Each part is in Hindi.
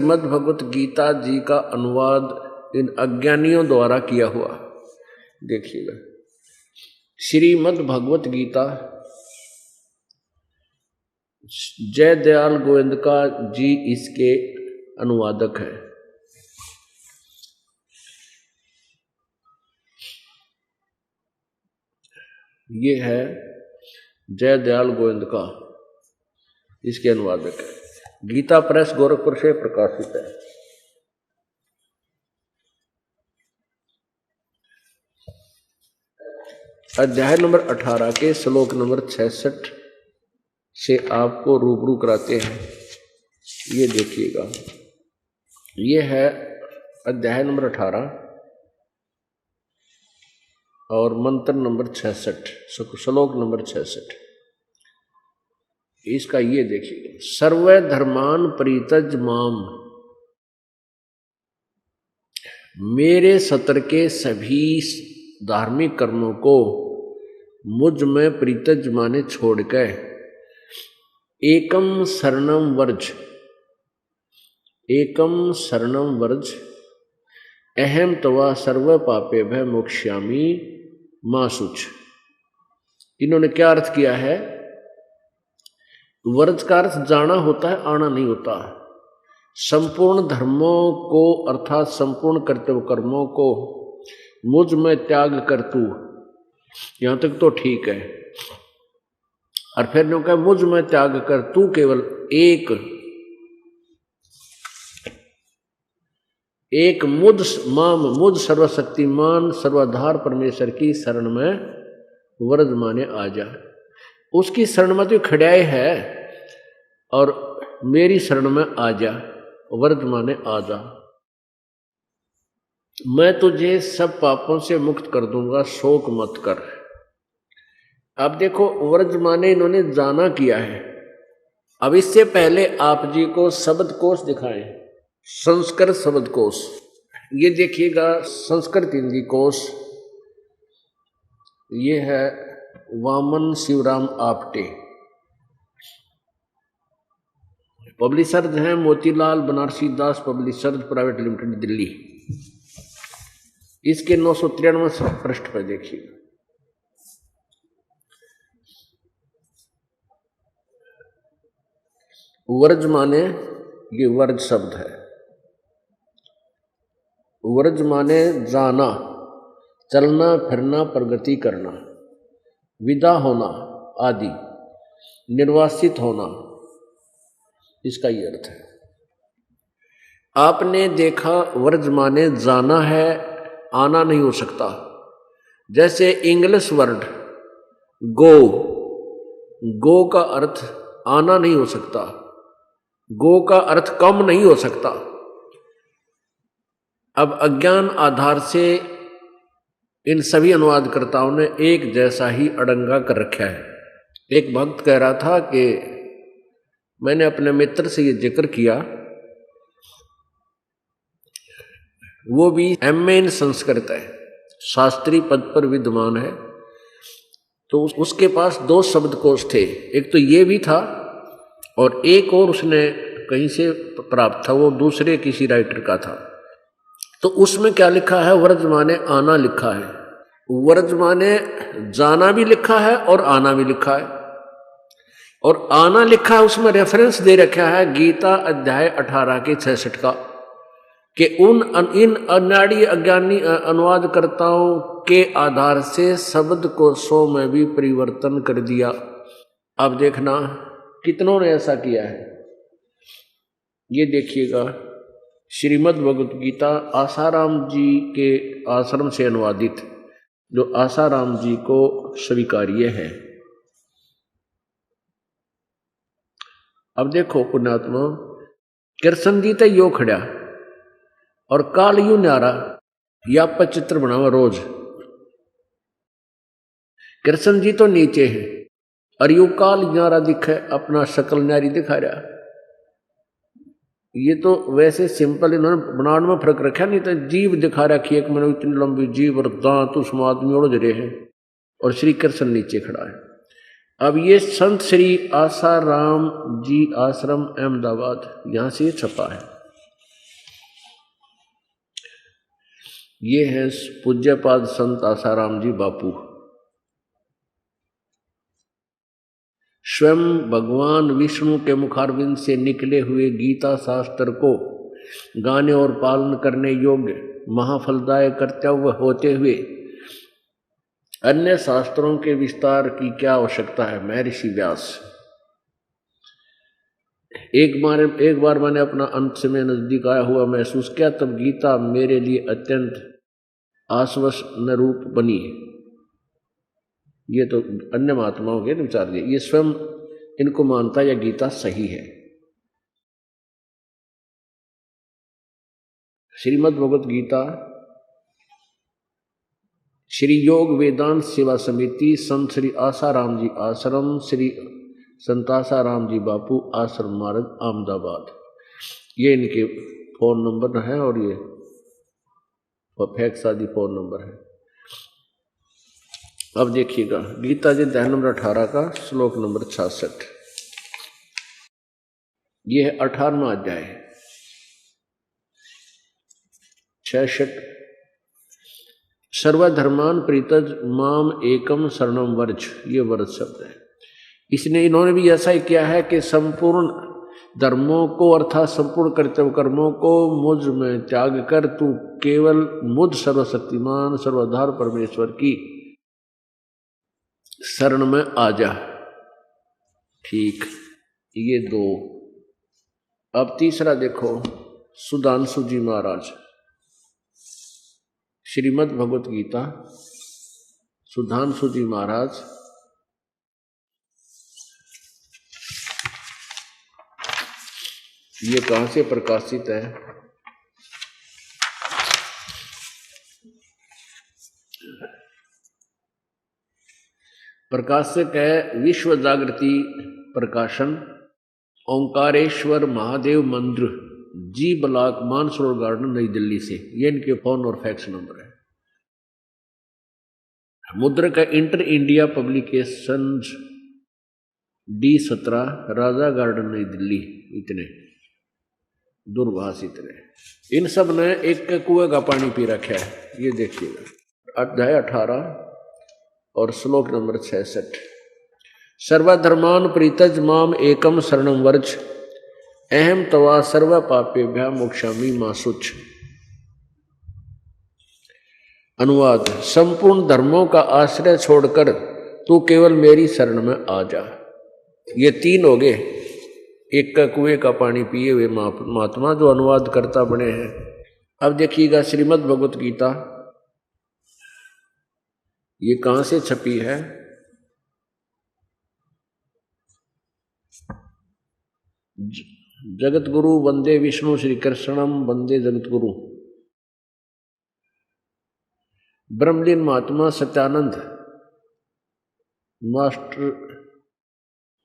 श्रीमद् भगवत गीता जी का अनुवाद इन अज्ञानियों द्वारा किया हुआ। देखिएगा, श्रीमद् भगवत गीता जय दयाल गोविंदका जी इसके अनुवादक है। ये है जय दयाल गोविंदका, इसके अनुवादक है। गीता प्रेस गोरखपुर से प्रकाशित है। अध्याय नंबर 18 के श्लोक नंबर 66 से आपको रूबरू कराते हैं। ये देखिएगा, ये है अध्याय नंबर 18 और मंत्र नंबर 66, श्लोक नंबर 66। इसका ये देखिए, सर्वे धर्मान परित्यज माम, मेरे सत्र के सभी धार्मिक कर्मों को मुझ में परित्यज माने छोड़ कर एकम शरणम वर्ज, एकम शरणम वर्ज अहम तवा सर्व पापे भय मोक्ष्यामि मा शुच। इन्होंने क्या अर्थ किया है? वर्ज का अर्थ जाना होता है, आना नहीं होता। संपूर्ण धर्मों को अर्थात संपूर्ण कर्तव्य कर्मों को मुझ में त्याग कर तू, यहां तक तो ठीक है। और फिर जो कहा मुझ में त्याग कर तू केवल एक मुझ सर्वशक्तिमान सर्वाधार परमेश्वर की शरण में वर्ज माने आ जा। उसकी शरण में तो खड़ाए है और मेरी शरण में आ जा, वर्ज माने आ जा। मैं तुझे सब पापों से मुक्त कर दूंगा, शोक मत कर। अब देखो, वर्ज माने इन्होंने जाना किया है। अब इससे पहले आप जी को शब्दकोश दिखाएं, संस्कृत शब्दकोश। ये देखिएगा, संस्कृत हिंदी कोश, ये है वामन शिवराम आपटे। पब्लिशर्स हैं मोतीलाल बनारसी दास पब्लिशर्स प्राइवेट लिमिटेड, दिल्ली। इसके 993 पृष्ठ पर देखिए। वर्ज माने, ये वर्ज शब्द है। वर्ज माने जाना, चलना फिरना, प्रगति करना, विदा होना आदि, निर्वासित होना, इसका ये अर्थ है। आपने देखा, वर्ज माने जाना है, आना नहीं हो सकता। जैसे इंग्लिश वर्ड गो का अर्थ आना नहीं हो सकता, गो का अर्थ कम नहीं हो सकता। अब अज्ञान आधार से इन सभी अनुवादकर्ताओं ने एक जैसा ही अड़ंगा कर रखा है। एक भक्त कह रहा था कि मैंने अपने मित्र से ये जिक्र किया, वो भी एमए इन संस्कृत है, शास्त्री पद पर विद्वान है। तो उसके पास 2 शब्दकोश थे, एक तो ये भी था और एक और उसने कहीं से प्राप्त था, वो दूसरे किसी राइटर का था। तो उसमें क्या लिखा है? वर्ज माने आना लिखा है। वर्ज माने जाना भी लिखा है और आना भी लिखा है। और आना लिखा है, उसमें रेफरेंस दे रखा है गीता अध्याय 18 के 66 का, कि इन अनाड़ी अज्ञानी अनुवादकर्ताओं के आधार से शब्द को सो में भी परिवर्तन कर दिया। अब देखना कितनों ने ऐसा किया है। ये देखिएगा, श्रीमद् भगवत गीता आसाराम जी के आश्रम से अनुवादित, जो आसाराम जी को स्वीकार्य है। अब देखो पुण्यात्मा, कृष्ण जी ते यो खड़ा और काल यू न्यारा, या पर चित्र बनावा रोज। कृष्ण जी तो नीचे है और यू काल न्यारा दिखे, अपना शकल न्यारी दिखा रहा। ये तो वैसे सिंपल इन्होंने बनाने में फर्क रखा, नहीं तो जीव दिखा रखी है कि मैंने इतनी लंबी जीव और दांत उस आदमी उड़ रहे हैं और श्री कृष्ण नीचे खड़ा है। अब ये संत श्री आसाराम जी आश्रम अहमदाबाद, यहाँ से ये छपा है। ये है पूज्यपाद संत आसाराम जी बापू। स्वयं भगवान विष्णु के मुखारविंद से निकले हुए गीता शास्त्र को गाने और पालन करने योग्य महाफलदायक कर्तव्य होते हुए अन्य शास्त्रों के विस्तार की क्या आवश्यकता है। महर्षि व्यास। एक बार मैंने अपना अंत में नजदीक आया हुआ महसूस किया, तब गीता मेरे लिए अत्यंत आश्वसन रूप बनी। ये तो अन्य महात्माओं के विचार दिए, ये स्वयं इनको मानता यह गीता सही है। श्रीमद् भगवत गीता श्री योग वेदांत सेवा समिति संत श्री आसाराम जी आश्रम, श्री संत आसाराम जी बापू आश्रम मार्ग अहमदाबाद, ये इनके फोन नंबर है और ये फैक्स आदि फोन नंबर है। अब देखिएगा गीता जी अध्याय नंबर 18 का श्लोक नंबर 66। यह है 18वां अध्याय 66। सर्वधर्मान प्रीतज माम एकम शरणम वर्ज, ये वर्ज शब्द है। इन्होंने भी ऐसा ही किया है कि संपूर्ण धर्मों को अर्थात संपूर्ण कर्तव्य कर्मों को मुझ में त्याग कर तू केवल मुझ सर्वशक्तिमान सर्वाधार परमेश्वर की शरण में आ जा। ठीक, ये 2। अब तीसरा देखो, सुधांशु जी महाराज, श्रीमद् भगवत गीता सुधांशु जी महाराज। ये कहाँ से प्रकाशित है? प्रकाशक है विश्व जागृति प्रकाशन, ओंकारेश्वर महादेव मंदिर, जी ब्लॉक, मानसरोवर गार्डन, नई दिल्ली से। ये इनके फोन और फैक्स नंबर है। मुद्रक है इंटर इंडिया पब्लिकेशंस, D17, राजा गार्डन, नई दिल्ली। इतने दूरभाष इतने। इन सब ने एक कुएं का पानी पी रखा है। ये देखिएगा अध्याय 18 और श्लोक नंबर 66। सर्वधर्मान प्रीतज माम एकम शरणम वर्ज, अहम तवा सर्व पापेभ्य मोक्षामि मा शुच। अनुवाद, संपूर्ण धर्मों का आश्रय छोड़कर तू केवल मेरी शरण में आ जा। ये 3 हो गए, एक का कुएं का पानी पिए हुए महात्मा जो अनुवाद करता बने हैं। अब देखिएगा श्रीमद् भगवत गीता, ये कहां से छपी है? जगत गुरु वंदे विष्णु श्री कृष्णम वंदे जगत गुरु। ब्रह्मलीन महात्मा सत्यानंद, मास्टर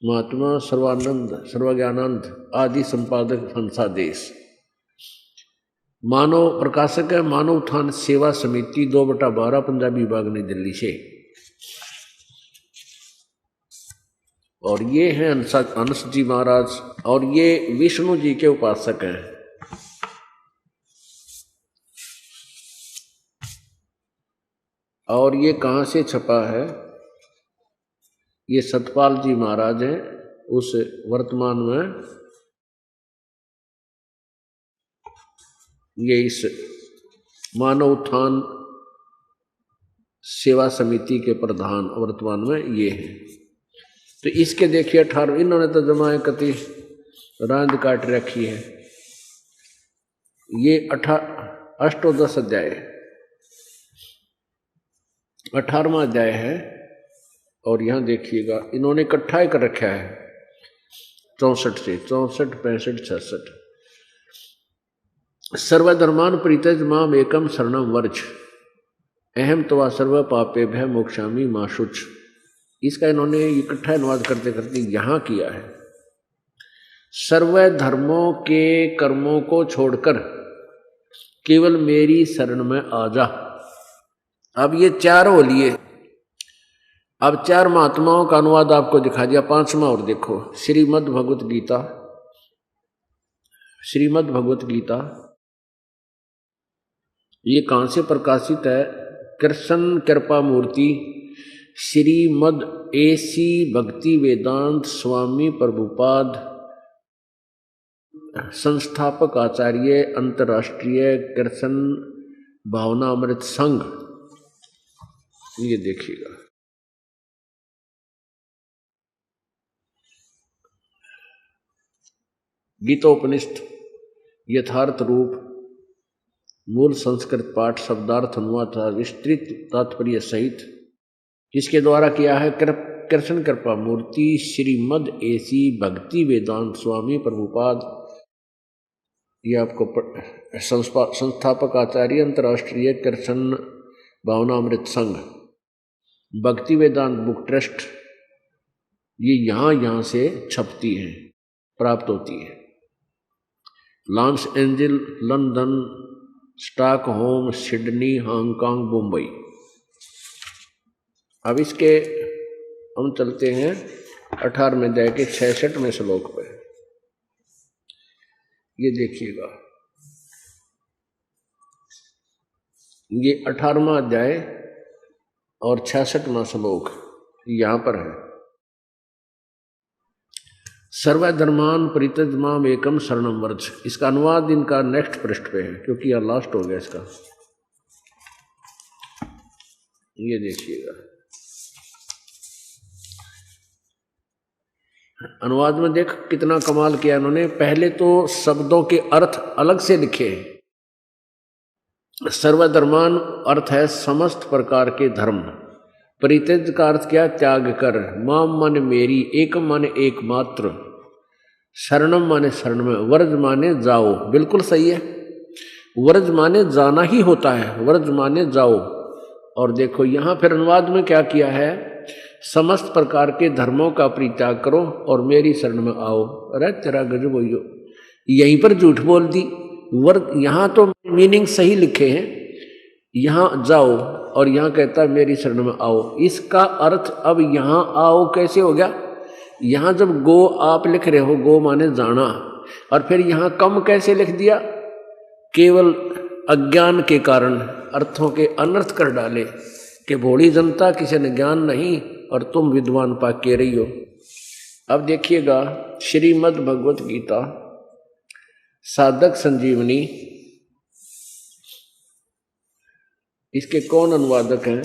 महात्मा सर्वानंद सर्वज्ञानंद आदि संपादक हंसादेश। मानव प्रकाशक है मानव उत्थान सेवा समिति 2/12 पंजाबी बाग नई दिल्ली से। और ये हैं हंस जी महाराज, और ये विष्णु जी के उपासक हैं। और ये कहाँ से छपा है? ये सतपाल जी महाराज हैं, उस वर्तमान में ये इस मानव उत्थान सेवा समिति के प्रधान वर्तमान में ये हैं। तो इसके देखिए 18, इन्होंने तो जमाए कति रांद काट रखी है। ये 18 अध्याय 18वां अध्याय है। और यहाँ देखिएगा इन्होंने इकट्ठा ही कर रखा है 64 से 64, 65, 66। सर्वधर्मान प्रीतज माम एकम शरणम वर्ज, अहम तवा सर्व पापेभ्य मोक्षामि मा शुच। इसका इन्होंने इकट्ठा अनुवाद करते करते यहाँ किया है। सर्व धर्मों के कर्मों को छोड़कर केवल मेरी शरण में आ जा। अब ये 4 हो लिए। अब 4 महात्माओं का अनुवाद आपको दिखा दिया। 5वां और देखो, श्रीमद् भगवत गीता, श्रीमद् भगवत गीता ये कहाँ से प्रकाशित है? कृष्ण कृपा मूर्ति श्रीमद AC भक्ति वेदांत स्वामी प्रभुपाद संस्थापक आचार्य अंतर्राष्ट्रीय कृष्ण भावना अमृत संघ। ये देखिएगा, गीतोपनिषद यथार्थ रूप मूल संस्कृत पाठ शब्दार्थ अनुवाद विस्तृत तात्पर्य सहित, इसके द्वारा किया है कृष्ण कृपा मूर्ति श्रीमद AC भक्ति वेदांत स्वामी प्रभुपाद। ये आपको संस्थापक आचार्य अंतर्राष्ट्रीय कृष्ण भावना अमृत संघ भक्ति वेदांत बुक ट्रस्ट, ये यहाँ से छपती हैं, प्राप्त होती है। Loss angel, London, Stockholm, Sydney, Hong Kong, Mumbai. अब इसके हम चलते हैं 18वें अध्याय के 66वें श्लोक पे। ये देखिएगा, ये 18वां अध्याय और 66वां श्लोक यहाँ पर है। सर्वधर्मान परित्यज्य एकम शरणम व्रज। इसका अनुवाद इनका नेक्स्ट पृष्ठ पे है, क्योंकि यह लास्ट हो गया इसका। ये देखिएगा, अनुवाद में देख कितना कमाल किया इन्होंने। पहले तो शब्दों के अर्थ अलग से लिखे। सर्वधर्मान अर्थ है समस्त प्रकार के धर्म। परित्यज का अर्थ क्या? त्याग कर। माम माने मेरी, एकम माने एकमात्र, शरणम माने शरण में, व्रज माने जाओ। बिल्कुल सही है, व्रज माने जाना ही होता है, व्रज माने जाओ। और देखो यहाँ फिर अनुवाद में क्या किया है? समस्त प्रकार के धर्मों का परित्याग करो और मेरी शरण में आओ। अरे तेरा गजब हो, यहीं पर झूठ बोल दी। वर्ड यहाँ तो मीनिंग सही लिखे हैं, यहाँ जाओ और यहाँ कहता है मेरी शरण में आओ। इसका अर्थ अब यहाँ आओ कैसे हो गया? यहाँ जब गो आप लिख रहे हो, गो माने जाना, और फिर यहाँ कम कैसे लिख दिया? केवल अज्ञान के कारण अर्थों के अनर्थ कर डाले कि भोली जनता, किसी ने ज्ञान नहीं और तुम विद्वान पाक के रही हो। अब देखिएगा, श्रीमद् भगवत गीता साधक संजीवनी, इसके कौन अनुवादक हैं?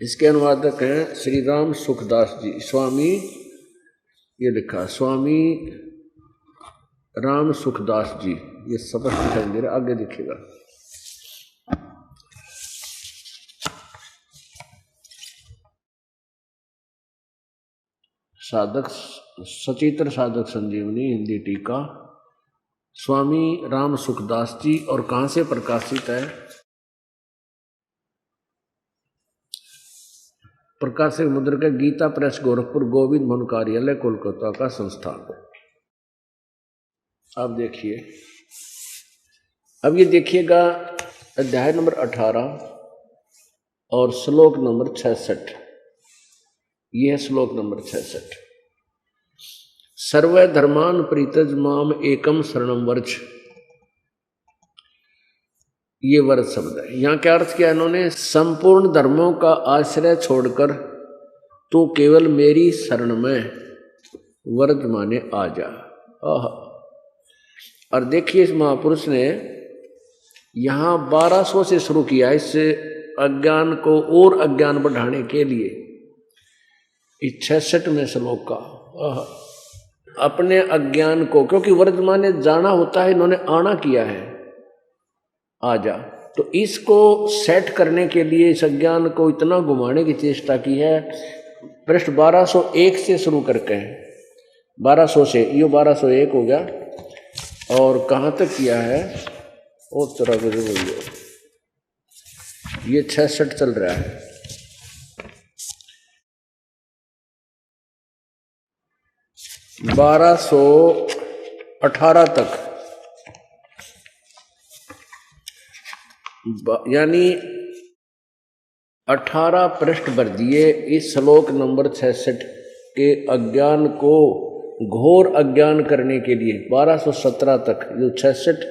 इसके अनुवादक हैं श्री राम सुखदास जी, स्वामी, ये लिखा स्वामी राम सुखदास जी। ये स्पष्ट दिखाई दे रहा, आगे दिखेगा। साधक सचित्र साधक संजीवनी हिंदी टीका, स्वामी राम सुखदास जी। और कहाँ से प्रकाशित है? प्रकाशक मुद्रक गीता प्रेस गोरखपुर, गोविंद भवन कार्यालय, कोलकाता का संस्थान। अब देखिए, अब ये देखिएगा अध्याय नंबर 18 और श्लोक नंबर 66। ये है श्लोक नंबर 66। सर्व धर्मान परित्यज माम एकम शरणम व्रज। ये वर्ड शब्द है। यहाँ क्या अर्थ किया इन्होंने? संपूर्ण धर्मों का आश्रय छोड़कर तो केवल मेरी शरण में व्रज माने आ जा। और देखिए, इस महापुरुष ने यहाँ 1200 से शुरू किया, इससे अज्ञान को और अज्ञान बढ़ाने के लिए। इस 66वें श्लोक का अपने अज्ञान को, क्योंकि व्रज माने जाना होता है, इन्होंने आना किया है, आ जा। तो इसको सेट करने के लिए इस अज्ञान को इतना घुमाने की चेष्टा की है। पृष्ठ 1201 से शुरू करके 1200 से ये 1201 हो गया, और कहाँ तक किया है? और तरह के ये 66 चल रहा है। 1218 तक, यानी 18 पृष्ठ भर दिए इस श्लोक नंबर 66 के अज्ञान को घोर अज्ञान करने के लिए 1217 तक, जो 66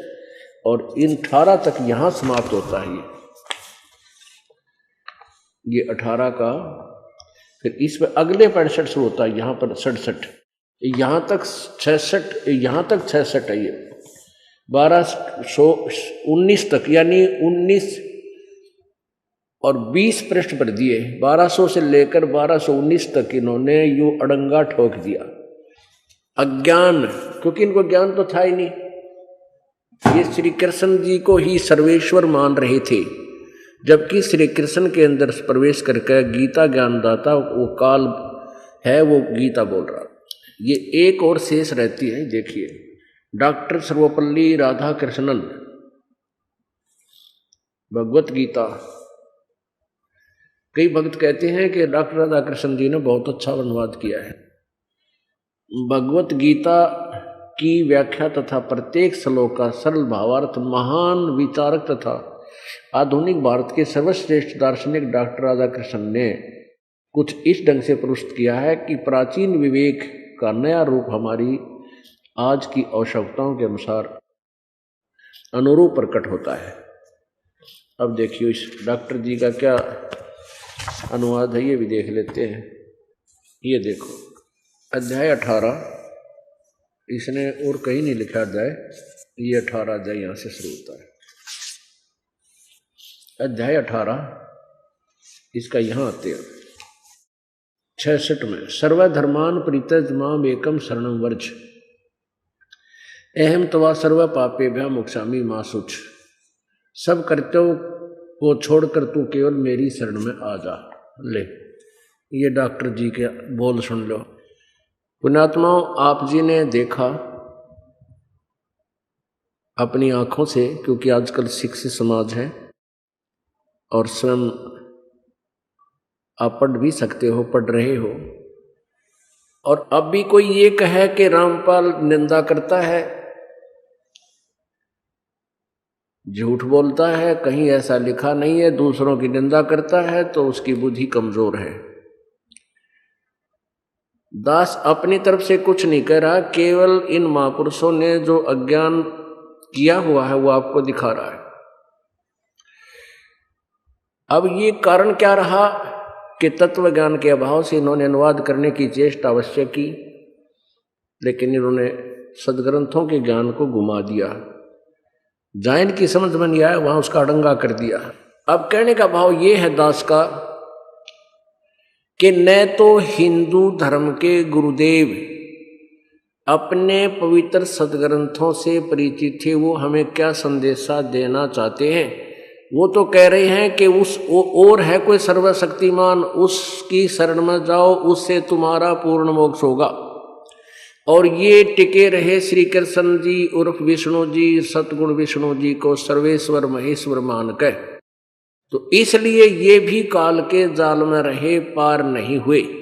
और इन 18 तक यहां समाप्त होता है। ये 18 का, फिर इस पर अगले 65 शुरू होता है, यहां पर 67, यहां तक 66, यहां तक 66 है। ये 1219 तक, यानी 19 और 20 पृष्ठ पर दिए। 1200 से लेकर 1219 तक इन्होंने यूं अड़ंगा ठोक दिया। अज्ञान, क्योंकि इनको ज्ञान तो था ही नहीं, ये श्री कृष्ण जी को ही सर्वेश्वर मान रहे थे, जबकि श्री कृष्ण के अंदर प्रवेश करके गीता ज्ञानदाता वो काल है, वो गीता बोल रहा। ये एक और शेष रहती है, देखिए, डॉक्टर सर्वपल्ली राधाकृष्णन, भगवत गीता। कई भक्त कहते हैं कि डॉक्टर राधाकृष्णन जी ने बहुत अच्छा अनुवाद किया है। भगवत गीता की व्याख्या तथा प्रत्येक श्लोक का सरल भावार्थ महान विचारक तथा आधुनिक भारत के सर्वश्रेष्ठ दार्शनिक डॉक्टर राधाकृष्णन ने कुछ इस ढंग से प्रस्तुत किया है कि प्राचीन विवेक का नया रूप हमारी आज की आवश्यकताओं के अनुरूप प्रकट होता है। अब देखिए इस डॉक्टर जी का क्या अनुवाद है, ये भी देख लेते हैं। ये देखो, अध्याय 18, इसने और कहीं नहीं लिखा अध्याय, ये 18 अध्याय यहाँ से शुरू होता है। अध्याय 18, इसका यहाँ आते हैं 66 में, सर्वधर्मान परित्यज माम एकम शरणम वर्ज अहम तवा सर्व पापेभ्य मोक्षामि मा शुच। सब कर्तव्यों को छोड़कर तू केवल मेरी शरण में आ जा। ले, ये डॉक्टर जी के बोल सुन लो। पुण्यात्माओं, आप जी ने देखा अपनी आंखों से, क्योंकि आजकल शिक्षित समाज है और स्वयं आप पढ़ भी सकते हो, पढ़ रहे हो, और अब भी कोई ये कहे कि रामपाल निंदा करता है, झूठ बोलता है, कहीं ऐसा लिखा नहीं है, दूसरों की निंदा करता है, तो उसकी बुद्धि कमजोर है। दास अपनी तरफ से कुछ नहीं कह रहा, केवल इन महापुरुषों ने जो अज्ञान किया हुआ है वो आपको दिखा रहा है। अब ये कारण क्या रहा कि तत्व ज्ञान के अभाव से इन्होंने अनुवाद करने की चेष्टा अवश्य की, लेकिन इन्होंने सदग्रंथों के ज्ञान को घुमा दिया। जहाँ इनकी समझ में नहीं आया वहां उसका अड़ंगा कर दिया। अब कहने का भाव ये है दास का कि न तो हिंदू धर्म के गुरुदेव अपने पवित्र सदग्रंथों से परिचित थे, वो हमें क्या संदेशा देना चाहते हैं। वो तो कह रहे हैं कि और है कोई सर्वशक्तिमान, उसकी शरण में जाओ, उससे तुम्हारा पूर्ण मोक्ष होगा। और ये टिके रहे श्री कृष्ण जी उर्फ विष्णु जी, सतगुण विष्णु जी को सर्वेश्वर महेश्वर मान कर, तो इसलिए ये भी काल के जाल में रहे, पार नहीं हुए।